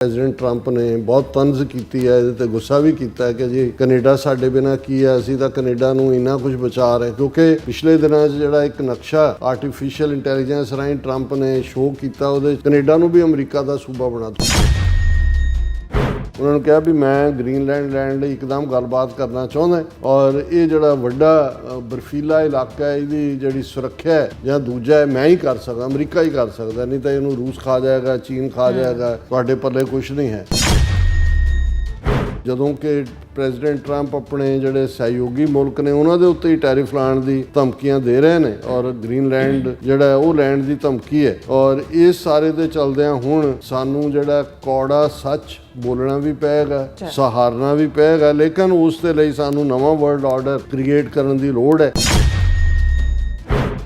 President Trump ਨੇ ਬਹੁਤ ਤੰਜ਼ ਕੀਤੀ ਹੈ, ਇਹਦੇ ਤੇ ਗੁੱਸਾ ਵੀ ਕੀਤਾ ਹੈ ਕਿ ਜੀ ਕੈਨੇਡਾ ਸਾਡੇ ਬਿਨਾਂ ਕੀ ਹੈ, ਅਸੀਂ ਤਾਂ ਕੈਨੇਡਾ ਨੂੰ ਇੰਨਾ ਕੁਝ ਬਚਾ ਰਹੇ, ਕਿਉਂਕਿ ਪਿਛਲੇ ਦਿਨਾਂ 'ਚ ਜਿਹੜਾ ਇੱਕ ਨਕਸ਼ਾ ਆਰਟੀਫਿਸ਼ੀਅਲ ਇੰਟੈਲੀਜੈਂਸ ਰਾਹੀਂ ਟਰੰਪ ਨੇ ਸ਼ੋਅ ਕੀਤਾ, ਉਹਦੇ ਕੈਨੇਡਾ ਨੂੰ ਵੀ ਅਮਰੀਕਾ ਦਾ ਸੂਬਾ ਬਣਾ ਦਿੱਤਾ। ਉਹਨਾਂ ਨੂੰ ਕਿਹਾ ਵੀ ਮੈਂ ਗ੍ਰੀਨਲੈਂਡ ਲੈਣ ਲਈ ਇੱਕਦਮ ਗੱਲਬਾਤ ਕਰਨਾ ਚਾਹੁੰਦਾ, ਔਰ ਇਹ ਜਿਹੜਾ ਵੱਡਾ ਬਰਫੀਲਾ ਇਲਾਕਾ ਹੈ, ਇਹਦੀ ਜਿਹੜੀ ਸੁਰੱਖਿਆ ਹੈ ਜਾਂ ਦੂਜਾ ਹੈ ਮੈਂ ਹੀ ਕਰ ਸਕਦਾ, ਅਮਰੀਕਾ ਹੀ ਕਰ ਸਕਦਾ, ਨਹੀਂ ਤਾਂ ਇਹਨੂੰ ਰੂਸ ਖਾ ਜਾਏਗਾ, ਚੀਨ ਖਾ ਜਾਏਗਾ, ਤੁਹਾਡੇ ਪੱਲੇ ਕੁਝ ਨਹੀਂ ਹੈ। ਜਦੋਂ ਕਿ ਪ੍ਰੈਜ਼ੀਡੈਂਟ ਟਰੰਪ ਆਪਣੇ ਜਿਹੜੇ ਸਹਿਯੋਗੀ ਮੁਲਕ ਨੇ ਉਹਨਾਂ ਦੇ ਉੱਤੇ ਹੀ ਟੈਰਿਫ ਲਾਉਣ ਦੀ ਧਮਕੀਆਂ ਦੇ ਰਹੇ ਨੇ, ਔਰ ਗ੍ਰੀਨਲੈਂਡ ਜਿਹੜਾ ਉਹ ਲੈਣ ਦੀ ਧਮਕੀ ਹੈ, ਔਰ ਇਸ ਸਾਰੇ ਦੇ ਚਲਦਿਆਂ ਹੁਣ ਸਾਨੂੰ ਜਿਹੜਾ ਕੌੜਾ ਸੱਚ ਬੋਲਣਾ ਵੀ ਪਏਗਾ, ਸਹਾਰਨਾ ਵੀ ਪਏਗਾ, ਲੇਕਿਨ ਉਸ ਦੇ ਲਈ ਸਾਨੂੰ ਨਵਾਂ ਵਰਲਡ ਆਰਡਰ ਕ੍ਰੀਏਟ ਕਰਨ ਦੀ ਲੋੜ ਹੈ।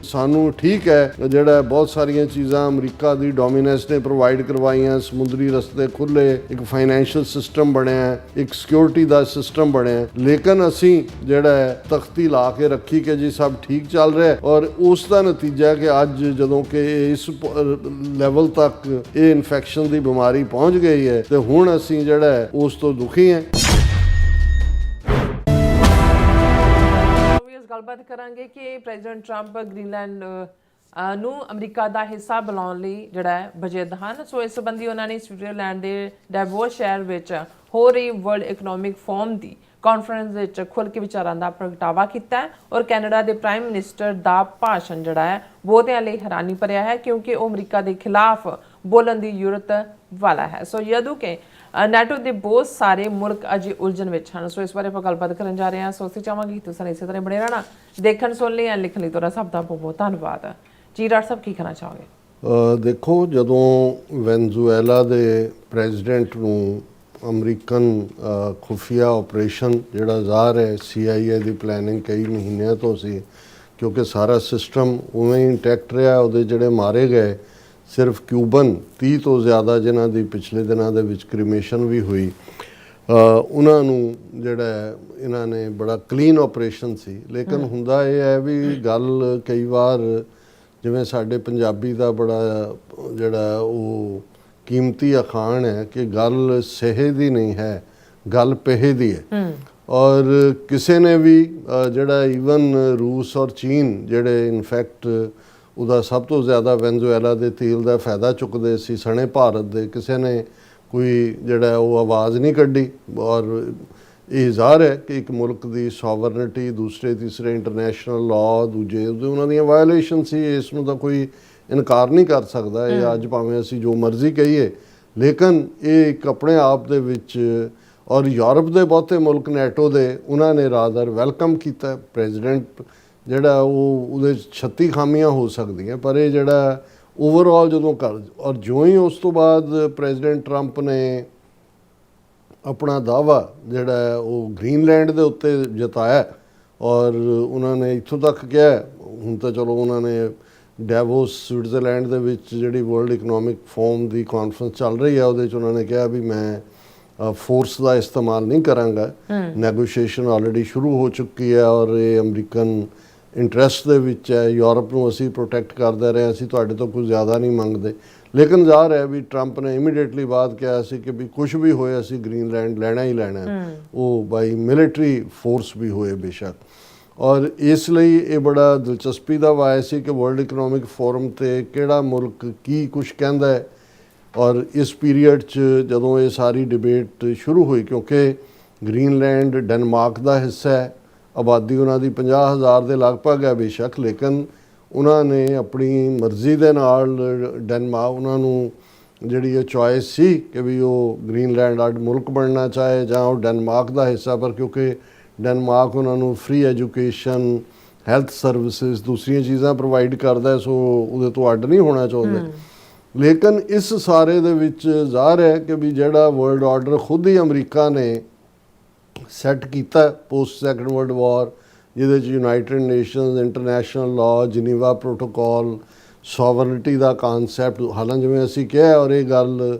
ਸਾਨੂੰ ਠੀਕ ਹੈ ਜਿਹੜਾ ਬਹੁਤ ਸਾਰੀਆਂ ਚੀਜ਼ਾਂ ਅਮਰੀਕਾ ਦੀ ਡੋਮੀਨੈਂਸ ਨੇ ਪ੍ਰੋਵਾਈਡ ਕਰਵਾਈਆਂ, ਸਮੁੰਦਰੀ ਰਸਤੇ ਖੁੱਲੇ, ਇੱਕ ਫਾਈਨੈਂਸ਼ੀਅਲ ਸਿਸਟਮ ਬਣਿਆ, ਇੱਕ ਸਿਕਿਉਰਿਟੀ ਦਾ ਸਿਸਟਮ ਬਣਿਆ, ਲੇਕਿਨ ਅਸੀਂ ਜਿਹੜਾ ਤਖਤੀ ਲਾ ਕੇ ਰੱਖੀ ਕਿ ਜੀ ਸਭ ਠੀਕ ਚੱਲ ਰਿਹਾ, ਔਰ ਉਸ ਦਾ ਨਤੀਜਾ ਹੈ ਕਿ ਅੱਜ ਜਦੋਂ ਕਿ ਇਸ ਲੈਵਲ ਤੱਕ ਇਹ ਇਨਫੈਕਸ਼ਨ ਦੀ ਬਿਮਾਰੀ ਪਹੁੰਚ ਗਈ ਹੈ ਤੇ ਹੁਣ ਅਸੀਂ ਜਿਹੜਾ ਉਸ ਤੋਂ ਦੁਖੀ ਹਾਂ। ਗੱਲਬਾਤ ਕਰਾਂਗੇ ਕਿ ਪ੍ਰੈਜ਼ੀਡੈਂਟ ਟਰੰਪ ਗ੍ਰੀਨਲੈਂਡ ਨੂੰ ਅਮਰੀਕਾ ਦਾ ਹਿੱਸਾ ਬਣਾਉਣ ਲਈ ਜਿਹੜਾ ਵਜਦ ਹਨ। ਸੋ ਇਸ ਸੰਬੰਧੀ ਉਹਨਾਂ ਨੇ ਸਵਿਟਜ਼ਰਲੈਂਡ ਦੇ ਡੈਵੋਸ ਸ਼ਹਿਰ ਵਿੱਚ ਹੋ ਰਹੀ ਵਰਲਡ ਇਕਨੋਮਿਕ ਫੋਰਮ ਦੀ ਕਾਨਫਰੰਸ ਵਿੱਚ ਖੁੱਲ੍ਹ ਕੇ ਵਿਚਾਰਾਂ ਦਾ ਪ੍ਰਗਟਾਵਾ ਕੀਤਾ ਹੈ, ਔਰ ਕੈਨੇਡਾ ਦੇ ਪ੍ਰਾਈਮ ਮਿਨਿਸਟਰ ਦਾ ਭਾਸ਼ਣ ਜਿਹੜਾ ਹੈ ਬਹੁਤਿਆਂ ਲਈ ਹੈਰਾਨੀ ਭਰਿਆ ਹੈ, ਕਿਉਂਕਿ ਉਹ ਅਮਰੀਕਾ ਦੇ ਖਿਲਾਫ ਬੋਲਣ ਦੀ ਜ਼ਰੂਰਤ ਵਾਲਾ ਹੈ। ਸੋ ਜਦੋਂ ਕਿ ਨੈਟੋ ਦੇ ਬਹੁਤ ਸਾਰੇ ਮੁਲਕ ਅਜੇ ਉਲਝਣ ਵਿੱਚ ਹਨ। ਸੋ ਇਸ ਬਾਰੇ ਆਪਾਂ ਗੱਲਬਾਤ ਕਰਨ ਜਾ ਰਹੇ ਹਾਂ। ਸੋ ਅਸੀਂ ਚਾਹਾਂਗੇ ਤੁਸੀਂ ਇਸੇ ਤਰ੍ਹਾਂ ਬਣੇ ਰਹਿਣਾ, ਦੇਖਣ ਸੁਣ ਲਈ ਜਾਂ ਲਿਖਣ ਲਈ ਤੁਹਾਡਾ ਸਭ ਦਾ ਬਹੁਤ ਬਹੁਤ ਧੰਨਵਾਦ। ਜੀ ਡਾਕਟਰ ਸਾਹਿਬ ਕੀ ਕਹਿਣਾ ਚਾਹੋਗੇ? ਦੇਖੋ, ਜਦੋਂ ਵੈਨਜ਼ੂਏਲਾ ਦੇ ਪ੍ਰੈਜ਼ੀਡੈਂਟ ਨੂੰ ਅਮਰੀਕਨ ਖੁਫੀਆ ਆਪਰੇਸ਼ਨ ਜਿਹੜਾ ਜ਼ਾਹਰ ਹੈ CIA ਦੀ ਪਲੈਨਿੰਗ ਕਈ ਮਹੀਨਿਆਂ ਤੋਂ ਸੀ, ਕਿਉਂਕਿ ਸਾਰਾ ਸਿਸਟਮ ਉਵੇਂ ਹੀ ਇੰਟੈਕਟ ਰਿਹਾ, ਉਹਦੇ ਜਿਹੜੇ ਮਾਰੇ ਗਏ ਸਿਰਫ ਕਿਊਬਨ 30 ਤੋਂ ਜ਼ਿਆਦਾ ਜਿਨ੍ਹਾਂ ਦੀ ਪਿਛਲੇ ਦਿਨਾਂ ਦੇ ਵਿੱਚ ਕ੍ਰੀਮੇਸ਼ਨ ਵੀ ਹੋਈ, ਉਹਨਾਂ ਨੂੰ ਜਿਹੜਾ ਇਹਨਾਂ ਨੇ ਬੜਾ ਕਲੀਨ ਆਪਰੇਸ਼ਨ ਸੀ। ਲੇਕਿਨ ਹੁੰਦਾ ਇਹ ਹੈ ਵੀ ਗੱਲ ਕਈ ਵਾਰ ਜਿਵੇਂ ਸਾਡੇ ਪੰਜਾਬੀ ਦਾ ਬੜਾ ਜਿਹੜਾ ਉਹ ਕੀਮਤੀ ਅਖਾਣ ਹੈ ਕਿ ਗੱਲ ਸਹੇ ਦੀ ਨਹੀਂ ਹੈ, ਗੱਲ ਪਹੇ ਦੀ ਹੈ। ਔਰ ਕਿਸੇ ਨੇ ਵੀ ਜਿਹੜਾ ਈਵਨ ਰੂਸ ਔਰ ਚੀਨ ਜਿਹੜੇ ਇਨਫੈਕਟ ਉਹਦਾ ਸਭ ਤੋਂ ਜ਼ਿਆਦਾ ਵੈਨਜ਼ੂਏਲਾ ਦੇ ਤੇਲ ਦਾ ਫਾਇਦਾ ਚੁੱਕਦੇ ਸੀ ਸਣੇ ਭਾਰਤ ਦੇ, ਕਿਸੇ ਨੇ ਕੋਈ ਜਿਹੜਾ ਉਹ ਆਵਾਜ਼ ਨਹੀਂ ਕੱਢੀ। ਔਰ ਇਹ ਜ਼ਾਹਰ ਹੈ ਕਿ ਇੱਕ ਮੁਲਕ ਦੀ ਸੋਵਰਨਿਟੀ, ਦੂਸਰੇ ਤੀਸਰੇ ਇੰਟਰਨੈਸ਼ਨਲ ਲਾਅ, ਦੂਜੇ ਉਹਨਾਂ ਦੀਆਂ ਵਾਇਓਲੇਸ਼ਨ ਸੀ, ਇਸ ਨੂੰ ਤਾਂ ਕੋਈ ਇਨਕਾਰ ਨਹੀਂ ਕਰ ਸਕਦਾ। ਇਹ ਅੱਜ ਭਾਵੇਂ ਅਸੀਂ ਜੋ ਮਰਜ਼ੀ ਕਹੀਏ, ਲੇਕਿਨ ਇਹ ਇੱਕ ਆਪਣੇ ਆਪ ਦੇ ਵਿੱਚ, ਔਰ ਯੂਰਪ ਦੇ ਬਹੁਤੇ ਮੁਲਕ ਨੈਟੋ ਦੇ, ਉਹਨਾਂ ਨੇ ਰਾਦਰ ਵੈਲਕਮ ਕੀਤਾ। ਪ੍ਰੈਜ਼ੀਡੈਂਟ ਜਿਹੜਾ ਉਹਦੇ 36 ਖਾਮੀਆਂ ਹੋ ਸਕਦੀਆਂ, ਪਰ ਇਹ ਜਿਹੜਾ ਓਵਰਆਲ ਜਦੋਂ ਔਰ ਜਿਉਂ ਹੀ ਉਸ ਤੋਂ ਬਾਅਦ ਪ੍ਰੈਜ਼ੀਡੈਂਟ ਟਰੰਪ ਨੇ ਆਪਣਾ ਦਾਅਵਾ ਜਿਹੜਾ ਉਹ ਗ੍ਰੀਨਲੈਂਡ ਦੇ ਉੱਤੇ ਜਤਾਇਆ, ਔਰ ਉਹਨਾਂ ਨੇ ਇੱਥੋਂ ਤੱਕ ਕਿਹਾ, ਹੁਣ ਤਾਂ ਚਲੋ ਉਹਨਾਂ ਨੇ ਡੈਵੋਸ ਸਵਿਟਜ਼ਰਲੈਂਡ ਦੇ ਵਿੱਚ ਜਿਹੜੀ ਵਰਲਡ ਇਕਨੋਮਿਕ ਫੋਰਮ ਦੀ ਕਾਨਫਰੰਸ ਚੱਲ ਰਹੀ ਹੈ, ਉਹਦੇ 'ਚ ਉਹਨਾਂ ਨੇ ਕਿਹਾ ਵੀ ਮੈਂ ਫੋਰਸ ਦਾ ਇਸਤੇਮਾਲ ਨਹੀਂ ਕਰਾਂਗਾ। ਨੈਗੋਸ਼ੀਏਸ਼ਨ ਆਲਰੇਡੀ ਸ਼ੁਰੂ ਹੋ ਚੁੱਕੀ ਹੈ, ਔਰ ਇਹ ਅਮਰੀਕਨ ਇੰਟਰਸਟ ਦੇ ਵਿੱਚ ਹੈ। ਯੂਰਪ ਨੂੰ ਅਸੀਂ ਪ੍ਰੋਟੈਕਟ ਕਰਦੇ ਰਹੇ, ਅਸੀਂ ਤੁਹਾਡੇ ਤੋਂ ਕੁਝ ਜ਼ਿਆਦਾ ਨਹੀਂ ਮੰਗਦੇ। ਲੇਕਿਨ ਜ਼ਾਹਰ ਹੈ ਵੀ ਟਰੰਪ ਨੇ ਇਮੀਡੀਏਟਲੀ ਬਾਅਦ ਕਿਹਾ ਸੀ ਕਿ ਵੀ ਕੁਝ ਵੀ ਹੋਏ ਅਸੀਂ ਗ੍ਰੀਨਲੈਂਡ ਲੈਣਾ ਹੀ ਲੈਣਾ, ਉਹ ਬਾਈ ਮਿਲਟਰੀ ਫੋਰਸ ਵੀ ਹੋਏ ਬੇਸ਼ੱਕ। ਔਰ ਇਸ ਲਈ ਇਹ ਬੜਾ ਦਿਲਚਸਪੀ ਦਾ ਵਾਇਆ ਸੀ ਕਿ ਵਰਲਡ ਇਕਨੋਮਿਕ ਫੋਰਮ 'ਤੇ ਕਿਹੜਾ ਮੁਲਕ ਕੀ ਕੁਝ ਕਹਿੰਦਾ ਹੈ। ਔਰ ਇਸ ਪੀਰੀਅਡ 'ਚ ਜਦੋਂ ਇਹ ਸਾਰੀ ਡਿਬੇਟ ਸ਼ੁਰੂ ਹੋਈ, ਕਿਉਂਕਿ ਗ੍ਰੀਨਲੈਂਡ ਡੈਨਮਾਰਕ ਦਾ ਹਿੱਸਾ ਹੈ, ਆਬਾਦੀ ਉਹਨਾਂ ਦੀ 50,000 ਦੇ ਲਗਭਗ ਹੈ ਬੇਸ਼ੱਕ, ਲੇਕਿਨ ਉਹਨਾਂ ਨੇ ਆਪਣੀ ਮਰਜ਼ੀ ਦੇ ਨਾਲ ਡੈਨਮਾਰਕ, ਉਹਨਾਂ ਨੂੰ ਜਿਹੜੀ ਇਹ ਚੋਇਸ ਸੀ ਕਿ ਵੀ ਉਹ ਗ੍ਰੀਨਲੈਂਡ ਅੱਡ ਮੁਲਕ ਬਣਨਾ ਚਾਹੇ ਜਾਂ ਉਹ ਡੈਨਮਾਰਕ ਦਾ ਹਿੱਸਾ, ਪਰ ਕਿਉਂਕਿ ਡੈਨਮਾਰਕ ਉਹਨਾਂ ਨੂੰ ਫ੍ਰੀ ਐਜੂਕੇਸ਼ਨ, ਹੈਲਥ ਸਰਵਿਸਿਜ਼, ਦੂਸਰੀਆਂ ਚੀਜ਼ਾਂ ਪ੍ਰੋਵਾਈਡ ਕਰਦਾ, ਸੋ ਉਹਦੇ ਤੋਂ ਅੱਡ ਨਹੀਂ ਹੋਣਾ ਚਾਹੁੰਦੇ। ਲੇਕਿਨ ਇਸ ਸਾਰੇ ਦੇ ਵਿੱਚ ਜ਼ਾਹਰ ਹੈ ਕਿ ਵੀ ਜਿਹੜਾ ਵਰਲਡ ਆਰਡਰ ਖੁਦ ਹੀ ਅਮਰੀਕਾ ਨੇ ਸੈੱਟ ਕੀਤਾ ਪੋਸਟ ਸੈਕੰਡ ਵਰਲਡ ਵਾਰ, ਜਿਹਦੇ 'ਚ United Nations, international law, Geneva protocol, sovereignty ਦਾ ਕਾਨਸੈਪਟ, ਹਾਲਾਂ ਜਿਵੇਂ ਅਸੀਂ ਕਿਹਾ, ਔਰ ਇਹ ਗੱਲ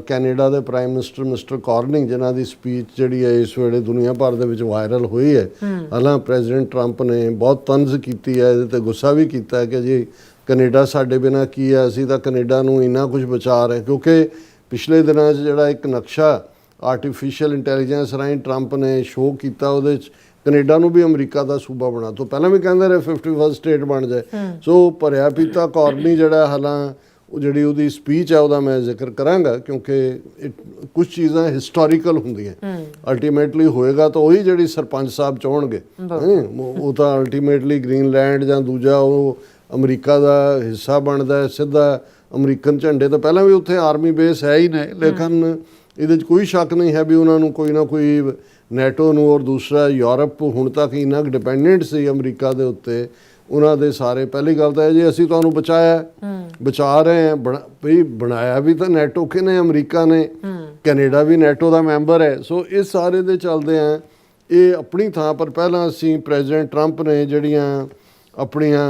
ਕੈਨੇਡਾ ਦੇ ਪ੍ਰਾਈਮ ਮਿਨਿਸਟਰ ਮਿਸਟਰ ਕਾਰਨਿੰਗ, ਜਿਨ੍ਹਾਂ ਦੀ ਸਪੀਚ ਜਿਹੜੀ ਹੈ ਇਸ ਵੇਲੇ ਦੁਨੀਆ ਭਰ ਦੇ ਵਿੱਚ ਵਾਇਰਲ ਹੋਈ ਹੈ, ਹਾਲਾਂ ਪ੍ਰੈਜ਼ੀਡੈਂਟ ਟਰੰਪ ਨੇ ਬਹੁਤ ਤੰਜ਼ ਕੀਤੀ ਹੈ, ਇਹਦੇ ਤੇ ਗੁੱਸਾ ਵੀ ਕੀਤਾ ਕਿ ਜੀ ਕੈਨੇਡਾ ਸਾਡੇ ਬਿਨਾਂ ਕੀ ਹੈ, ਅਸੀਂ ਤਾਂ ਕੈਨੇਡਾ ਨੂੰ ਇੰਨਾ ਕੁਝ ਬਚਾ ਰਹੇ, ਕਿਉਂਕਿ ਪਿਛਲੇ ਦਿਨਾਂ 'ਚ ਜਿਹੜਾ ਇੱਕ ਨਕਸ਼ਾ ਆਰਟੀਫਿਸ਼ੀਅਲ ਇੰਟੈਲੀਜੈਂਸ ਰਾਹੀਂ ਟਰੰਪ ਨੇ ਸ਼ੋਅ ਕੀਤਾ, ਉਹਦੇ 'ਚ ਕੈਨੇਡਾ ਨੂੰ ਵੀ ਅਮਰੀਕਾ ਦਾ ਸੂਬਾ ਬਣਾ ਤੋਂ ਪਹਿਲਾਂ ਵੀ ਕਹਿੰਦੇ ਰਹੇ 51 ਸਟੇਟ ਬਣ ਜਾਏ। ਸੋ ਭਰਿਆ ਪੀਤਾ ਕੌਰਨੀ ਜਿਹੜਾ ਹਾਲਾਂ ਉਹ ਜਿਹੜੀ ਉਹਦੀ ਸਪੀਚ ਹੈ ਉਹਦਾ ਮੈਂ ਜ਼ਿਕਰ ਕਰਾਂਗਾ, ਕਿਉਂਕਿ ਕੁਝ ਚੀਜ਼ਾਂ ਹਿਸਟੋਰੀਕਲ ਹੁੰਦੀਆਂ। ਅਲਟੀਮੇਟਲੀ ਹੋਏਗਾ ਤਾਂ ਉਹੀ ਜਿਹੜੀ ਸਰਪੰਚ ਸਾਹਿਬ ਚਾਹਣਗੇ, ਉਹ ਤਾਂ ਅਲਟੀਮੇਟਲੀ ਗ੍ਰੀਨਲੈਂਡ ਜਾਂ ਦੂਜਾ ਉਹ ਅਮਰੀਕਾ ਦਾ ਹਿੱਸਾ ਬਣਦਾ ਸਿੱਧਾ ਅਮਰੀਕਨ ਝੰਡੇ ਤੋਂ। ਪਹਿਲਾਂ ਵੀ ਉੱਥੇ ਆਰਮੀ ਬੇਸ ਹੈ ਹੀ ਨੇ, ਲੇਕਿਨ ਇਹਦੇ 'ਚ ਕੋਈ ਸ਼ੱਕ ਨਹੀਂ ਹੈ ਵੀ ਉਹਨਾਂ ਨੂੰ ਕੋਈ ਨਾ ਕੋਈ ਨੈਟੋ ਨੂੰ ਔਰ ਦੂਸਰਾ ਯੂਰਪ ਹੁਣ ਤੱਕ ਇੰਨਾ ਡਿਪੈਂਡੈਂਟ ਸੀ ਅਮਰੀਕਾ ਦੇ ਉੱਤੇ, ਉਹਨਾਂ ਦੇ ਸਾਰੇ। ਪਹਿਲੀ ਗੱਲ ਤਾਂ ਇਹ ਜੀ ਅਸੀਂ ਤੁਹਾਨੂੰ ਬਚਾ ਰਹੇ ਹਾਂ, ਵੀ ਬਣਾਇਆ ਵੀ ਤਾਂ ਨੈਟੋ ਕਿਨੇ, ਅਮਰੀਕਾ ਨੇ, ਕੈਨੇਡਾ ਵੀ ਨੈਟੋ ਦਾ ਮੈਂਬਰ ਹੈ। ਸੋ ਇਸ ਸਾਰੇ ਦੇ ਚੱਲਦੇ ਆ ਇਹ ਆਪਣੀ ਥਾਂ ਪਰ। ਪਹਿਲਾਂ ਅਸੀਂ ਪ੍ਰੈਜ਼ੀਡੈਂਟ ਟਰੰਪ ਨੇ ਜਿਹੜੀਆਂ ਆਪਣੀਆਂ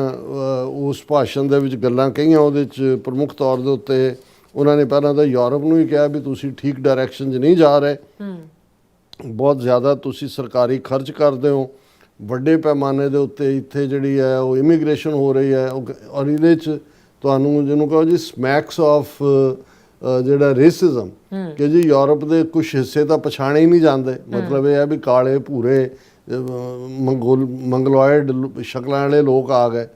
ਉਸ ਭਾਸ਼ਣ ਦੇ ਵਿੱਚ ਗੱਲਾਂ ਕਹੀਆਂ, ਉਹਦੇ 'ਚ ਪ੍ਰਮੁੱਖ ਤੌਰ ਦੇ ਉੱਤੇ ਉਹਨਾਂ ਨੇ ਪਹਿਲਾਂ ਤਾਂ ਯੂਰਪ ਨੂੰ ਹੀ ਕਿਹਾ ਵੀ ਤੁਸੀਂ ਠੀਕ ਡਾਇਰੈਕਸ਼ਨ 'ਚ ਨਹੀਂ ਜਾ ਰਹੇ, ਬਹੁਤ ਜ਼ਿਆਦਾ ਤੁਸੀਂ ਸਰਕਾਰੀ ਖਰਚ ਕਰਦੇ ਹੋ ਵੱਡੇ ਪੈਮਾਨੇ ਦੇ ਉੱਤੇ, ਇੱਥੇ ਜਿਹੜੀ ਹੈ ਉਹ ਇਮੀਗ੍ਰੇਸ਼ਨ ਹੋ ਰਹੀ ਹੈ, ਔਰ ਇਹਦੇ 'ਚ ਤੁਹਾਨੂੰ ਜਿਹਨੂੰ ਕਹੋ ਜੀ ਸਮੈਕਸ ਆਫ ਜਿਹੜਾ ਰੇਸਿਜ਼ਮ, ਕਿ ਜੀ ਯੂਰਪ ਦੇ ਕੁਝ ਹਿੱਸੇ ਤਾਂ ਪਛਾਣੇ ਹੀ ਨਹੀਂ ਜਾਂਦੇ। ਮਤਲਬ ਇਹ ਹੈ ਵੀ ਕਾਲੇ ਭੂਰੇ ਮੰਗਲੋਇਡ ਸ਼ਕਲਾਂ ਵਾਲੇ ਲੋਕ ਆ ਗਏ।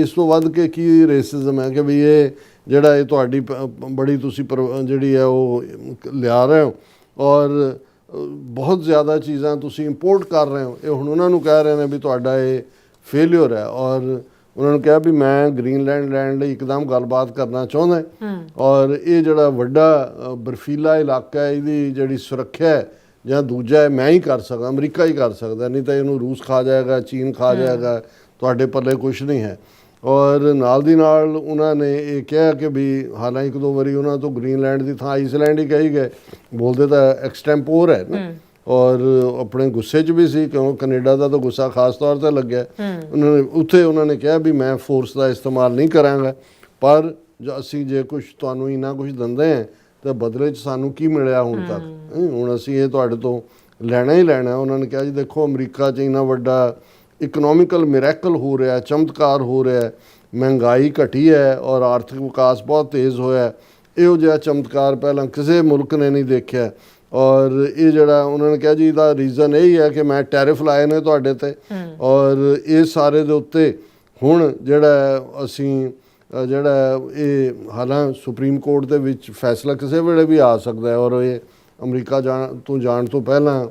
ਇਸ ਤੋਂ ਵੱਧ ਕੇ ਕੀ ਰੇਸਿਜ਼ਮ ਹੈ ਕਿ ਵੀ ਇਹ ਜਿਹੜਾ ਇਹ ਤੁਹਾਡੀ ਬੜੀ ਤੁਸੀਂ ਜਿਹੜੀ ਹੈ ਉਹ ਲਿਆ ਰਹੇ ਹੋ, ਔਰ ਬਹੁਤ ਜ਼ਿਆਦਾ ਚੀਜ਼ਾਂ ਤੁਸੀਂ ਇੰਪੋਰਟ ਕਰ ਰਹੇ ਹੋ। ਇਹ ਹੁਣ ਉਹਨਾਂ ਨੂੰ ਕਹਿ ਰਹੇ ਨੇ ਵੀ ਤੁਹਾਡਾ ਇਹ ਫੇਲਿਅਰ ਹੈ, ਔਰ ਉਹਨਾਂ ਨੂੰ ਕਿਹਾ ਵੀ ਮੈਂ ਗ੍ਰੀਨਲੈਂਡ ਲੈਣ ਲਈ ਇੱਕਦਮ ਗੱਲਬਾਤ ਕਰਨਾ ਚਾਹੁੰਦਾ, ਔਰ ਇਹ ਜਿਹੜਾ ਵੱਡਾ ਬਰਫੀਲਾ ਇਲਾਕਾ ਹੈ ਇਹਦੀ ਜਿਹੜੀ ਸੁਰੱਖਿਆ ਹੈ ਜਾਂ ਦੂਜਾ ਹੈ ਮੈਂ ਹੀ ਕਰ ਸਕਦਾ, ਅਮਰੀਕਾ ਹੀ ਕਰ ਸਕਦਾ, ਨਹੀਂ ਤਾਂ ਇਹਨੂੰ ਰੂਸ ਖਾ ਜਾਏਗਾ, ਚੀਨ ਖਾ ਜਾਏਗਾ, ਤੁਹਾਡੇ ਪੱਲੇ ਕੁਛ ਨਹੀਂ ਹੈ। ਔਰ ਨਾਲ ਦੀ ਨਾਲ ਉਹਨਾਂ ਨੇ ਇਹ ਕਿਹਾ ਕਿ ਵੀ ਹਾਲਾਂਕਿ ਇੱਕ ਦੋ ਵਾਰੀ ਉਹਨਾਂ ਤੋਂ ਗ੍ਰੀਨਲੈਂਡ ਦੀ ਥਾਂ ਆਈਸਲੈਂਡ ਹੀ ਕਹੀ ਗਏ, ਬੋਲਦੇ ਤਾਂ ਐਕਸਟੈਂਪੋਰ ਹੈ ਨਾ, ਔਰ ਆਪਣੇ ਗੁੱਸੇ 'ਚ ਵੀ ਸੀ ਕਿਉਂ ਕੈਨੇਡਾ ਦਾ ਤਾਂ ਗੁੱਸਾ ਖਾਸ ਤੌਰ 'ਤੇ ਲੱਗਿਆ। ਉਹਨਾਂ ਨੇ ਕਿਹਾ ਵੀ ਮੈਂ ਫੋਰਸ ਦਾ ਇਸਤੇਮਾਲ ਨਹੀਂ ਕਰਾਂਗਾ, ਪਰ ਅਸੀਂ ਜੇ ਕੁਛ ਤੁਹਾਨੂੰ ਇੰਨਾ ਕੁਛ ਦਿੰਦੇ ਹਾਂ ਤਾਂ ਬਦਲੇ 'ਚ ਸਾਨੂੰ ਕੀ ਮਿਲਿਆ ਹੁਣ ਤੱਕ, ਹੁਣ ਅਸੀਂ ਇਹ ਤੁਹਾਡੇ ਤੋਂ ਲੈਣਾ ਹੀ ਲੈਣਾ। ਉਹਨਾਂ ਨੇ ਕਿਹਾ ਜੀ ਦੇਖੋ ਅਮਰੀਕਾ 'ਚ ਇੰਨਾ ਵੱਡਾ ਇਕਨੋਮਿਕਲ ਮਿਰੈਕਲ ਹੋ ਰਿਹਾ, ਚਮਤਕਾਰ ਹੋ ਰਿਹਾ, ਮਹਿੰਗਾਈ ਘਟੀ ਹੈ ਔਰ ਆਰਥਿਕ ਵਿਕਾਸ ਬਹੁਤ ਤੇਜ਼ ਹੋਇਆ, ਇਹੋ ਜਿਹਾ ਚਮਤਕਾਰ ਪਹਿਲਾਂ ਕਿਸੇ ਮੁਲਕ ਨੇ ਨਹੀਂ ਦੇਖਿਆ। ਔਰ ਇਹ ਜਿਹੜਾ ਉਹਨਾਂ ਨੇ ਕਿਹਾ ਜੀ ਇਹਦਾ ਰੀਜ਼ਨ ਇਹ ਹੀ ਹੈ ਕਿ ਮੈਂ ਟੈਰਿਫ ਲਾਏ ਨੇ ਤੁਹਾਡੇ 'ਤੇ, ਔਰ ਇਹ ਸਾਰੇ ਦੇ ਉੱਤੇ ਹੁਣ ਜਿਹੜਾ ਅਸੀਂ ਜਿਹੜਾ ਇਹ ਹਾਲਾਂ ਸੁਪਰੀਮ ਕੋਰਟ ਦੇ ਵਿੱਚ ਫੈਸਲਾ ਕਿਸੇ ਵੇਲੇ ਵੀ ਆ ਸਕਦਾ ਹੈ, ਔਰ ਇਹ ਅਮਰੀਕਾ ਜਾਣ ਤੋਂ ਪਹਿਲਾਂ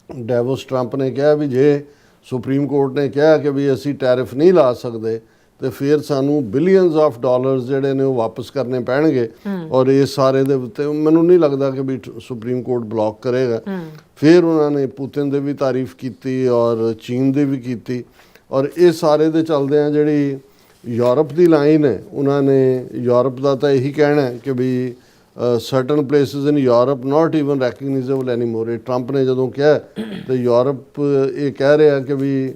ਡੈਵੋਸ ਟਰੰਪ ਨੇ ਕਿਹਾ ਵੀ ਜੇ ਸੁਪਰੀਮ ਕੋਰਟ ਨੇ ਕਿਹਾ ਕਿ ਵੀ ਅਸੀਂ ਟੈਰਿਫ ਨਹੀਂ ਲਾ ਸਕਦੇ ਤੇ ਫਿਰ ਸਾਨੂੰ ਬਿਲੀਅਨਸ ਆਫ ਡਾਲਰਸ ਜਿਹੜੇ ਨੇ ਉਹ ਵਾਪਸ ਕਰਨੇ ਪੈਣਗੇ, ਔਰ ਇਸ ਸਾਰੇ ਦੇ ਉੱਤੇ ਮੈਨੂੰ ਨਹੀਂ ਲੱਗਦਾ ਕਿ ਵੀ ਸੁਪਰੀਮ ਕੋਰਟ ਬਲੌਕ ਕਰੇਗਾ। ਫਿਰ ਉਹਨਾਂ ਨੇ ਪੁਤਿਨ ਦੇ ਵੀ ਤਾਰੀਫ ਕੀਤੀ ਔਰ ਚੀਨ ਦੀ ਵੀ ਕੀਤੀ, ਔਰ ਇਹ ਸਾਰੇ ਦੇ ਚੱਲਦਿਆਂ ਜਿਹੜੀ ਯੂਰਪ ਦੀ ਲਾਈਨ ਹੈ, ਉਹਨਾਂ ਨੇ ਯੂਰਪ ਦਾ ਤਾਂ ਇਹੀ ਕਹਿਣਾ ਹੈ ਕਿ ਵੀ certain places in Europe not even recognisable anymore. ਇਹ ਟਰੰਪ ਨੇ ਜਦੋਂ ਕਿਹਾ ਤੇ ਯੂਰਪ ਇਹ ਕਹਿ ਰਿਹਾ ਕਿ ਵੀ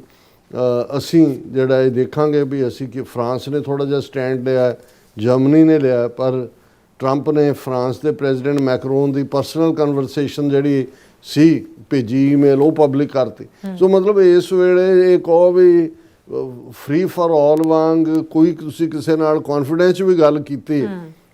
ਅਸੀਂ ਜਿਹੜਾ ਇਹ ਦੇਖਾਂਗੇ ਵੀ ਅਸੀਂ ਕਿ ਫਰਾਂਸ ਨੇ ਥੋੜ੍ਹਾ ਜਿਹਾ ਸਟੈਂਡ ਲਿਆ, ਜਰਮਨੀ ਨੇ ਲਿਆ, ਪਰ ਟਰੰਪ ਨੇ ਫਰਾਂਸ ਦੇ ਪ੍ਰੈਜ਼ੀਡੈਂਟ ਮੈਕਰੋਨ ਦੀ ਪਰਸਨਲ ਕਨਵਰਸੇਸ਼ਨ ਜਿਹੜੀ ਸੀ ਭੇਜੀ ਈਮੇਲ ਉਹ ਪਬਲਿਕ ਕਰਤੀ। ਸੋ ਮਤਲਬ ਇਸ ਵੇਲੇ ਇਹ ਕਹੋ ਵੀ ਫ੍ਰੀ ਫਾਰ ਆਲ ਵਾਂਗ ਕੋਈ ਤੁਸੀਂ ਕਿਸੇ ਨਾਲ ਕੌਨਫੀਡੈਂਸ ਵੀ ਗੱਲ ਕੀਤੀ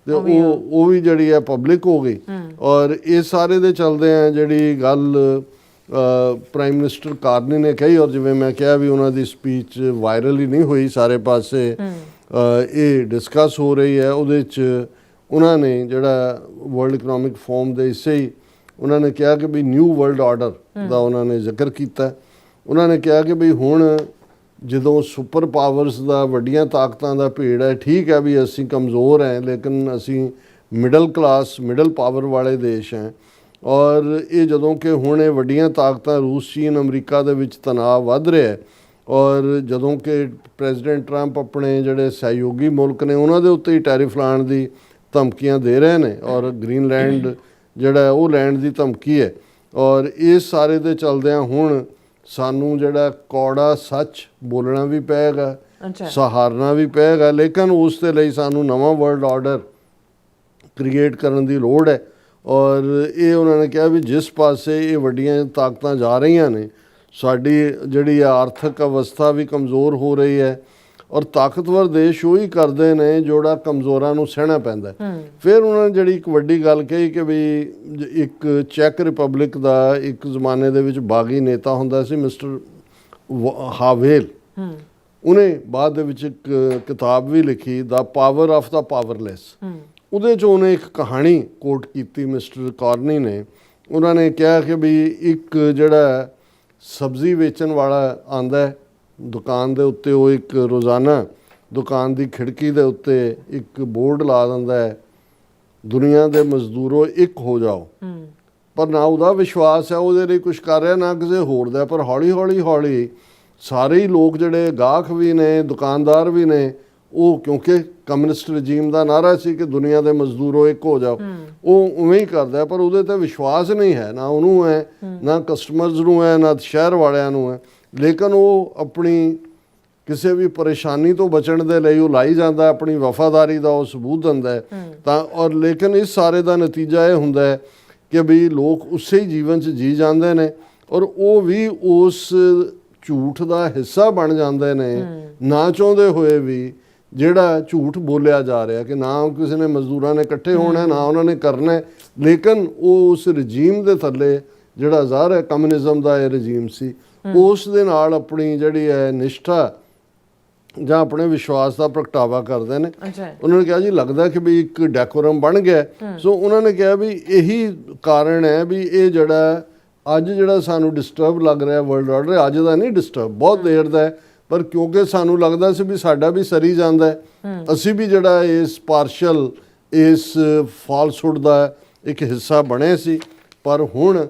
ਤੇ ਉਹ ਵੀ ਜਿਹੜੀ ਹੈ ਪਬਲਿਕ ਹੋ ਗਈ। ਔਰ ਇਹ ਸਾਰੇ ਦੇ ਚੱਲਦੇ ਆ ਜਿਹੜੀ ਗੱਲ ਪ੍ਰਾਈਮ ਮਿਨਿਸਟਰ ਕਾਰਨੀ ਨੇ ਕਹੀ, ਔਰ ਜਿਵੇਂ ਮੈਂ ਕਿਹਾ ਵੀ ਉਹਨਾਂ ਦੀ ਸਪੀਚ ਵਾਇਰਲ ਹੀ ਨਹੀਂ ਹੋਈ, ਸਾਰੇ ਪਾਸੇ ਇਹ ਡਿਸਕਸ ਹੋ ਰਹੀ ਹੈ। ਉਹਦੇ 'ਚ ਉਹਨਾਂ ਨੇ ਜਿਹੜਾ ਵਰਲਡ ਇਕਨੋਮਿਕ ਫੋਰਮ ਦੇ ਹਿੱਸੇ ਹੀ ਉਹਨਾਂ ਨੇ ਕਿਹਾ ਕਿ ਵੀ ਨਿਊ ਵਰਲਡ ਆਰਡਰ ਦਾ ਉਹਨਾਂ ਨੇ ਜ਼ਿਕਰ ਕੀਤਾ। ਉਹਨਾਂ ਨੇ ਕਿਹਾ ਕਿ ਵੀ ਹੁਣ ਜਦੋਂ ਸੁਪਰ ਪਾਵਰਸ ਦਾ ਵੱਡੀਆਂ ਤਾਕਤਾਂ ਦਾ ਭੇੜ ਹੈ, ਠੀਕ ਹੈ ਵੀ ਅਸੀਂ ਕਮਜ਼ੋਰ ਹੈ ਲੇਕਿਨ ਅਸੀਂ ਮਿਡਲ ਕਲਾਸ ਮਿਡਲ ਪਾਵਰ ਵਾਲੇ ਦੇਸ਼ ਹੈ, ਔਰ ਇਹ ਜਦੋਂ ਕਿ ਹੁਣ ਇਹ ਵੱਡੀਆਂ ਤਾਕਤਾਂ ਰੂਸ ਚੀਨ ਅਮਰੀਕਾ ਦੇ ਵਿੱਚ ਤਣਾਅ ਵੱਧ ਰਿਹਾ ਹੈ, ਔਰ ਜਦੋਂ ਕਿ ਪ੍ਰੈਜ਼ੀਡੈਂਟ ਟਰੰਪ ਆਪਣੇ ਜਿਹੜੇ ਸਹਿਯੋਗੀ ਮੁਲਕ ਨੇ ਉਹਨਾਂ ਦੇ ਉੱਤੇ ਹੀ ਟੈਰਿਫ ਲਾਉਣ ਦੀ ਧਮਕੀਆਂ ਦੇ ਰਹੇ ਨੇ, ਔਰ ਗ੍ਰੀਨਲੈਂਡ ਜਿਹੜਾ ਉਹ ਲੈਣ ਦੀ ਧਮਕੀ ਹੈ, ਔਰ ਇਸ ਸਾਰੇ ਦੇ ਚੱਲਦਿਆਂ ਹੁਣ ਸਾਨੂੰ ਜਿਹੜਾ ਕੌੜਾ ਸੱਚ ਬੋਲਣਾ ਵੀ ਪਏਗਾ, ਸਹਾਰਨਾ ਵੀ ਪਏਗਾ, ਲੇਕਿਨ ਉਸ ਦੇ ਲਈ ਸਾਨੂੰ ਨਵਾਂ ਵਰਲਡ ਆਰਡਰ ਕ੍ਰੀਏਟ ਕਰਨ ਦੀ ਲੋੜ ਹੈ। ਔਰ ਇਹ ਉਹਨਾਂ ਨੇ ਕਿਹਾ ਵੀ ਜਿਸ ਪਾਸੇ ਇਹ ਵੱਡੀਆਂ ਤਾਕਤਾਂ ਜਾ ਰਹੀਆਂ ਨੇ, ਸਾਡੀ ਜਿਹੜੀ ਆਰਥਿਕ ਅਵਸਥਾ ਵੀ ਕਮਜ਼ੋਰ ਹੋ ਰਹੀ ਹੈ, ਔਰ ਤਾਕਤਵਰ ਦੇਸ਼ ਉਹੀ ਕਰਦੇ ਨੇ ਜਿਹੜਾ ਕਮਜ਼ੋਰਾਂ ਨੂੰ ਸਹਿਣਾ ਪੈਂਦਾ। ਫਿਰ ਉਹਨਾਂ ਨੇ ਜਿਹੜੀ ਇੱਕ ਵੱਡੀ ਗੱਲ ਕਹੀ ਕਿ ਵੀ ਇੱਕ ਚੈੱਕ ਰਿਪਬਲਿਕ ਦਾ ਇੱਕ ਜ਼ਮਾਨੇ ਦੇ ਵਿੱਚ ਬਾਗੀ ਨੇਤਾ ਹੁੰਦਾ ਸੀ ਮਿਸਟਰ ਹਾਵੇਲ। ਉਹਨੇ ਬਾਅਦ ਦੇ ਵਿੱਚ ਇੱਕ ਕਿਤਾਬ ਵੀ ਲਿਖੀ ਦਾ ਪਾਵਰ ਆਫ ਦਾ ਪਾਵਰਲੈਸ। ਉਹਦੇ 'ਚ ਉਹਨੇ ਇੱਕ ਕਹਾਣੀ ਕੋਟ ਕੀਤੀ ਮਿਸਟਰ ਕਾਰਨੀ ਨੇ। ਉਹਨਾਂ ਨੇ ਕਿਹਾ ਕਿ ਵੀ ਇੱਕ ਜਿਹੜਾ ਸਬਜ਼ੀ ਵੇਚਣ ਵਾਲਾ ਆਂਦਾ ਦੁਕਾਨ ਦੇ ਉੱਤੇ, ਉਹ ਇੱਕ ਰੋਜ਼ਾਨਾ ਦੁਕਾਨ ਦੀ ਖਿੜਕੀ ਦੇ ਉੱਤੇ ਇੱਕ ਬੋਰਡ ਲਾ ਦਿੰਦਾ ਹੈ, ਦੁਨੀਆ ਦੇ ਮਜ਼ਦੂਰੋ ਇੱਕ ਹੋ ਜਾਓ। ਪਰ ਨਾ ਉਹਦਾ ਵਿਸ਼ਵਾਸ ਹੈ ਉਹਦੇ ਲਈ ਕੁਝ ਕਰ ਰਿਹਾ, ਨਾ ਕਿਸੇ ਹੋਰ ਦਾ। ਪਰ ਹੌਲੀ ਹੌਲੀ ਸਾਰੇ ਹੀ ਲੋਕ ਜਿਹੜੇ ਗਾਹਕ ਵੀ ਨੇ, ਦੁਕਾਨਦਾਰ ਵੀ ਨੇ, ਉਹ ਕਿਉਂਕਿ ਕਮਿਊਨਿਸਟ ਰਜੀਮ ਦਾ ਨਾਰਾ ਸੀ ਕਿ ਦੁਨੀਆ ਦੇ ਮਜ਼ਦੂਰੋ ਇੱਕ ਹੋ ਜਾਓ, ਉਹ ਉਵੇਂ ਹੀ ਕਰਦਾ। ਪਰ ਉਹਦੇ ਤੇ ਵਿਸ਼ਵਾਸ ਨਹੀਂ ਹੈ, ਨਾ ਉਹਨੂੰ ਹੈ, ਨਾ ਕਸਟਮਰਸ ਨੂੰ ਹੈ, ਨਾ ਸ਼ਹਿਰ ਵਾਲਿਆਂ ਨੂੰ ਹੈ। ਲੇਕਿਨ ਉਹ ਆਪਣੀ ਕਿਸੇ ਵੀ ਪਰੇਸ਼ਾਨੀ ਤੋਂ ਬਚਣ ਦੇ ਲਈ ਉਹ ਲਾਈ ਜਾਂਦਾ, ਆਪਣੀ ਵਫਾਦਾਰੀ ਦਾ ਉਹ ਸਬੂਤ ਦਿੰਦਾ ਤਾਂ। ਔਰ ਲੇਕਿਨ ਇਸ ਸਾਰੇ ਦਾ ਨਤੀਜਾ ਇਹ ਹੁੰਦਾ ਹੈ ਕਿ ਵੀ ਲੋਕ ਉਸੇ ਹੀ ਜੀਵਨ 'ਚ ਜੀ ਜਾਂਦੇ ਨੇ ਔਰ ਉਹ ਵੀ ਉਸ ਝੂਠ ਦਾ ਹਿੱਸਾ ਬਣ ਜਾਂਦੇ ਨੇ, ਨਾ ਚਾਹੁੰਦੇ ਹੋਏ ਵੀ। ਜਿਹੜਾ ਝੂਠ ਬੋਲਿਆ ਜਾ ਰਿਹਾ ਕਿ ਨਾ ਕਿਸੇ ਨੇ ਮਜ਼ਦੂਰਾਂ ਨੇ ਇਕੱਠੇ ਹੋਣਾ, ਨਾ ਉਹਨਾਂ ਨੇ ਕਰਨਾ, ਲੇਕਿਨ ਉਹ ਉਸ ਰਜੀਮ ਦੇ ਥੱਲੇ ਜਿਹੜਾ ਜ਼ਾਹਰ ਹੈ ਕਮਿਊਨਿਜ਼ਮ ਦਾ ਇਹ ਰਜੀਮ ਸੀ, ਉਸ ਦੇ ਨਾਲ ਆਪਣੀ ਜਿਹੜੀ ਹੈ ਨਿਸ਼ਠਾ ਜਾਂ ਆਪਣੇ ਵਿਸ਼ਵਾਸ ਦਾ ਪ੍ਰਗਟਾਵਾ ਕਰਦੇ ਨੇ। ਉਹਨਾਂ ਨੇ ਕਿਹਾ ਜੀ ਲੱਗਦਾ ਕਿ ਵੀ ਇੱਕ ਡੈਕੋਰਮ ਬਣ ਗਿਆ। ਸੋ ਉਹਨਾਂ ਨੇ ਕਿਹਾ ਵੀ ਇਹੀ ਕਾਰਨ ਹੈ ਵੀ ਇਹ ਜਿਹੜਾ ਅੱਜ ਜਿਹੜਾ ਸਾਨੂੰ ਡਿਸਟਰਬ ਲੱਗ ਰਿਹਾ ਵਰਲਡ ਆਰਡਰ, ਅੱਜ ਦਾ ਨਹੀਂ ਡਿਸਟਰਬ, ਬਹੁਤ ਦੇਰ ਦਾ ਹੈ। ਪਰ ਕਿਉਂਕਿ ਸਾਨੂੰ ਲੱਗਦਾ ਸੀ ਵੀ ਸਾਡਾ ਵੀ ਸਰੀ ਜਾਂਦਾ ਹੈ, ਅਸੀਂ ਵੀ ਜਿਹੜਾ ਇਸ ਪਾਰਸ਼ਲ, ਇਸ ਫਾਲਸਹੁੱਡ ਦਾ ਇੱਕ ਹਿੱਸਾ ਬਣੇ ਸੀ। ਪਰ ਹੁਣ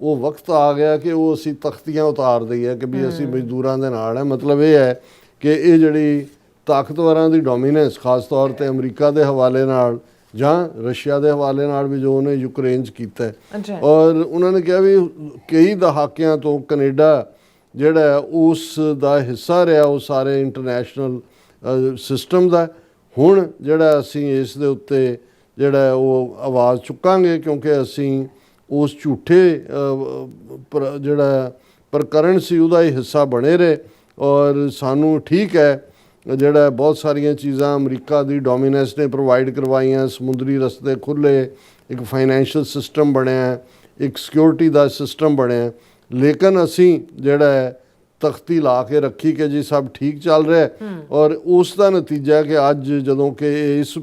ਉਹ ਵਕਤ ਆ ਗਿਆ ਕਿ ਉਹ ਅਸੀਂ ਤਖਤੀਆਂ ਉਤਾਰ ਦਈਏ ਕਿ ਵੀ ਅਸੀਂ ਮਜ਼ਦੂਰਾਂ ਦੇ ਨਾਲ ਹੈ। ਮਤਲਬ ਇਹ ਹੈ ਕਿ ਇਹ ਜਿਹੜੀ ਤਾਕਤਵਰਾਂ ਦੀ ਡੋਮੀਨੈਂਸ, ਖਾਸ ਤੌਰ 'ਤੇ ਅਮਰੀਕਾ ਦੇ ਹਵਾਲੇ ਨਾਲ ਜਾਂ ਰਸ਼ੀਆ ਦੇ ਹਵਾਲੇ ਨਾਲ ਵੀ ਜੋ ਉਹਨੇ ਯੂਕਰੇਨ 'ਚ ਕੀਤਾ ਹੈ। ਔਰ ਉਹਨਾਂ ਨੇ ਕਿਹਾ ਵੀ ਕਈ ਦਹਾਕਿਆਂ ਤੋਂ ਕੈਨੇਡਾ ਜਿਹੜਾ ਉਸ ਦਾ ਹਿੱਸਾ ਰਿਹਾ ਉਹ ਸਾਰੇ ਇੰਟਰਨੈਸ਼ਨਲ ਸਿਸਟਮ ਦਾ। ਹੁਣ ਜਿਹੜਾ ਅਸੀਂ ਇਸ ਦੇ ਉੱਤੇ ਜਿਹੜਾ ਉਹ ਆਵਾਜ਼ ਚੁੱਕਾਂਗੇ ਕਿਉਂਕਿ ਅਸੀਂ ਉਸ ਝੂਠੇ ਜਿਹੜਾ ਪ੍ਰਕਰਣ ਸੀ ਉਹਦਾ ਹੀ ਹਿੱਸਾ ਬਣੇ ਰਹੇ। ਔਰ ਸਾਨੂੰ ਠੀਕ ਹੈ ਜਿਹੜਾ ਬਹੁਤ ਸਾਰੀਆਂ ਚੀਜ਼ਾਂ ਅਮਰੀਕਾ ਦੀ ਡੋਮੀਨੈਂਸ ਨੇ ਪ੍ਰੋਵਾਈਡ ਕਰਵਾਈਆਂ, ਸਮੁੰਦਰੀ ਰਸਤੇ ਖੁੱਲ੍ਹੇ, ਇੱਕ ਫਾਈਨੈਂਸ਼ੀਅਲ ਸਿਸਟਮ ਬਣਿਆ, ਇੱਕ ਸਿਕਿਉਰਿਟੀ ਦਾ ਸਿਸਟਮ ਬਣਿਆ। ਲੇਕਿਨ ਅਸੀਂ ਜਿਹੜਾ ਤਖਤੀ ਲਾ ਕੇ ਰੱਖੀ ਕਿ ਜੀ ਸਭ ਠੀਕ ਚੱਲ ਰਿਹਾ। ਔਰ ਉਸ ਦਾ ਨਤੀਜਾ ਕਿ ਅੱਜ ਜਦੋਂ ਕਿ ਇਸ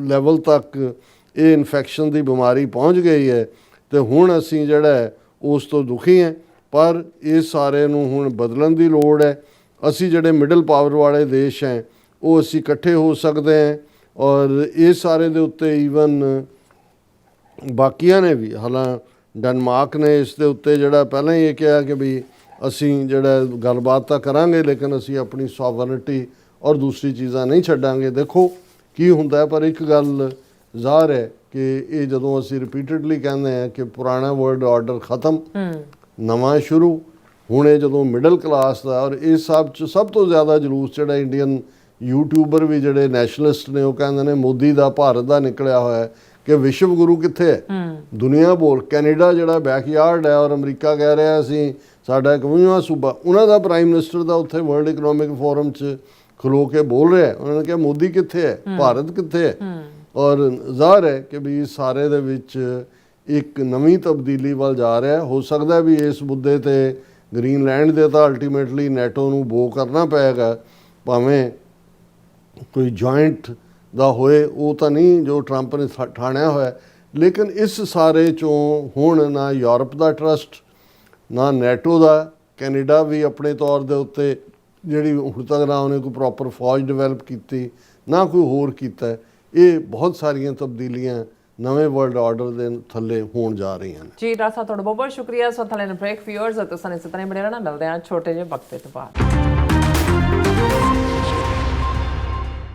ਲੈਵਲ ਤੱਕ ਇਹ ਇਨਫੈਕਸ਼ਨ ਦੀ ਬਿਮਾਰੀ ਪਹੁੰਚ ਗਈ ਹੈ ਤੇ ਹੁਣ ਅਸੀਂ ਜਿਹੜਾ ਉਸ ਤੋਂ ਦੁਖੀ ਹਾਂ। ਪਰ ਇਹ ਸਾਰੇ ਨੂੰ ਹੁਣ ਬਦਲਣ ਦੀ ਲੋੜ ਹੈ। ਅਸੀਂ ਜਿਹੜੇ ਮਿਡਲ ਪਾਵਰ ਵਾਲੇ ਦੇਸ਼ ਹੈ ਉਹ ਅਸੀਂ ਇਕੱਠੇ ਹੋ ਸਕਦੇ ਹਾਂ। ਔਰ ਇਹ ਸਾਰੇ ਦੇ ਉੱਤੇ ਈਵਨ ਬਾਕੀਆਂ ਨੇ ਵੀ, ਹਾਲਾਂ ਡੈਨਮਾਰਕ ਨੇ ਇਸ ਦੇ ਉੱਤੇ ਜਿਹੜਾ ਪਹਿਲਾਂ ਹੀ ਇਹ ਕਿਹਾ ਕਿ ਵੀ ਅਸੀਂ ਜਿਹੜਾ ਗੱਲਬਾਤ ਤਾਂ ਕਰਾਂਗੇ ਲੇਕਿਨ ਅਸੀਂ ਆਪਣੀ ਸੋਵਰਨਿਟੀ ਔਰ ਦੂਸਰੀ ਚੀਜ਼ਾਂ ਨਹੀਂ ਛੱਡਾਂਗੇ। ਦੇਖੋ ਕੀ ਹੁੰਦਾ ਹੈ। ਪਰ ਇੱਕ ਗੱਲ ਜ਼ਾਹਰ ਹੈ ਕਿ ਇਹ ਜਦੋਂ ਅਸੀਂ ਰਿਪੀਟਡਲੀ ਕਹਿੰਦੇ ਹਾਂ ਕਿ ਪੁਰਾਣਾ ਵਰਲਡ ਆਰਡਰ ਖਤਮ, ਨਵਾਂ ਸ਼ੁਰੂ, ਹੁਣ ਇਹ ਜਦੋਂ ਮਿਡਲ ਕਲਾਸ ਦਾ, ਔਰ ਇਹ ਸਭ ਤੋਂ ਜ਼ਿਆਦਾ ਜਲੂਸ ਜਿਹੜਾ ਇੰਡੀਅਨ ਯੂਟਿਊਬਰ ਵੀ ਜਿਹੜੇ ਨੈਸ਼ਨਲਿਸਟ ਨੇ ਉਹ ਕਹਿੰਦੇ ਨੇ ਮੋਦੀ ਦਾ, ਭਾਰਤ ਦਾ ਨਿਕਲਿਆ ਹੋਇਆ ਕਿ ਵਿਸ਼ਵ ਗੁਰੂ ਕਿੱਥੇ ਹੈ। ਦੁਨੀਆ ਬੋਲ, ਕੈਨੇਡਾ ਜਿਹੜਾ ਬੈਕਯਾਰਡ ਹੈ ਔਰ ਅਮਰੀਕਾ ਕਹਿ ਰਿਹਾ ਅਸੀਂ ਸਾਡਾ 51ਵਾਂ ਸੂਬਾ, ਉਹਨਾਂ ਦਾ ਪ੍ਰਾਈਮ ਮਿਨਿਸਟਰ ਦਾ ਉੱਥੇ ਵਰਲਡ ਇਕਨੋਮਿਕ ਫੋਰਮ 'ਚ ਖਲੋ ਕੇ ਬੋਲ ਰਿਹਾ। ਉਹਨਾਂ ਨੇ ਕਿਹਾ ਮੋਦੀ ਕਿੱਥੇ ਹੈ, ਭਾਰਤ ਕਿੱਥੇ ਹੈ। ਔਰ ਜ਼ਾਹਰ ਹੈ ਕਿ ਵੀ ਸਾਰੇ ਦੇ ਵਿੱਚ ਇੱਕ ਨਵੀਂ ਤਬਦੀਲੀ ਵੱਲ ਜਾ ਰਿਹਾ। ਹੋ ਸਕਦਾ ਵੀ ਇਸ ਮੁੱਦੇ 'ਤੇ ਗ੍ਰੀਨਲੈਂਡ ਦੇ ਤਾਂ ਅਲਟੀਮੇਟਲੀ ਨੈਟੋ ਨੂੰ ਬੋ ਕਰਨਾ ਪਏਗਾ, ਭਾਵੇਂ ਕੋਈ ਜੁਆਇੰਟ ਦਾ ਹੋਏ, ਉਹ ਤਾਂ ਨਹੀਂ ਜੋ ਟਰੰਪ ਨੇ ਠਾਣਿਆ ਹੋਇਆ। ਲੇਕਿਨ ਇਸ ਸਾਰੇ 'ਚੋਂ ਹੁਣ ਨਾ ਯੂਰਪ ਦਾ ਟਰਸਟ, ਨਾ ਨੈਟੋ ਦਾ। ਕੈਨੇਡਾ ਵੀ ਆਪਣੇ ਤੌਰ ਦੇ ਉੱਤੇ ਜਿਹੜੀ ਹੁਣ ਤੱਕ ਨਾ ਉਹਨੇ ਕੋਈ ਪ੍ਰੋਪਰ ਫੌਜ ਡਿਵੈਲਪ ਕੀਤੀ, ਨਾ ਕੋਈ ਹੋਰ ਕੀਤਾ। ਇਹ ਬਹੁਤ ਸਾਰੀਆਂ ਤਬਦੀਲੀਆਂ ਨਵੇਂ ਵਰਲਡ ਆਰਡਰ ਦੇ ਥੱਲੇ ਹੋਣ ਜਾ ਰਹੀਆਂ ਨੇ। ਜੀ ਡਾਕਟਰ ਸਾਹਿਬ, ਤੁਹਾਡਾ ਬਹੁਤ ਬਹੁਤ ਸ਼ੁਕਰੀਆ। ਸੋ ਥਲੇ ਬ੍ਰੇਕ ਵਿਊਅਰਸ ਅਤੇ ਸਾਨੂੰ ਇਸ ਤਰ੍ਹਾਂ ਹੀ ਬਣੇ ਰਹਿਣਾ, ਮਿਲਦੇ ਹਾਂ ਛੋਟੇ ਜਿਹੇ ਵਕਤ ਤੋਂ ਬਾਅਦ।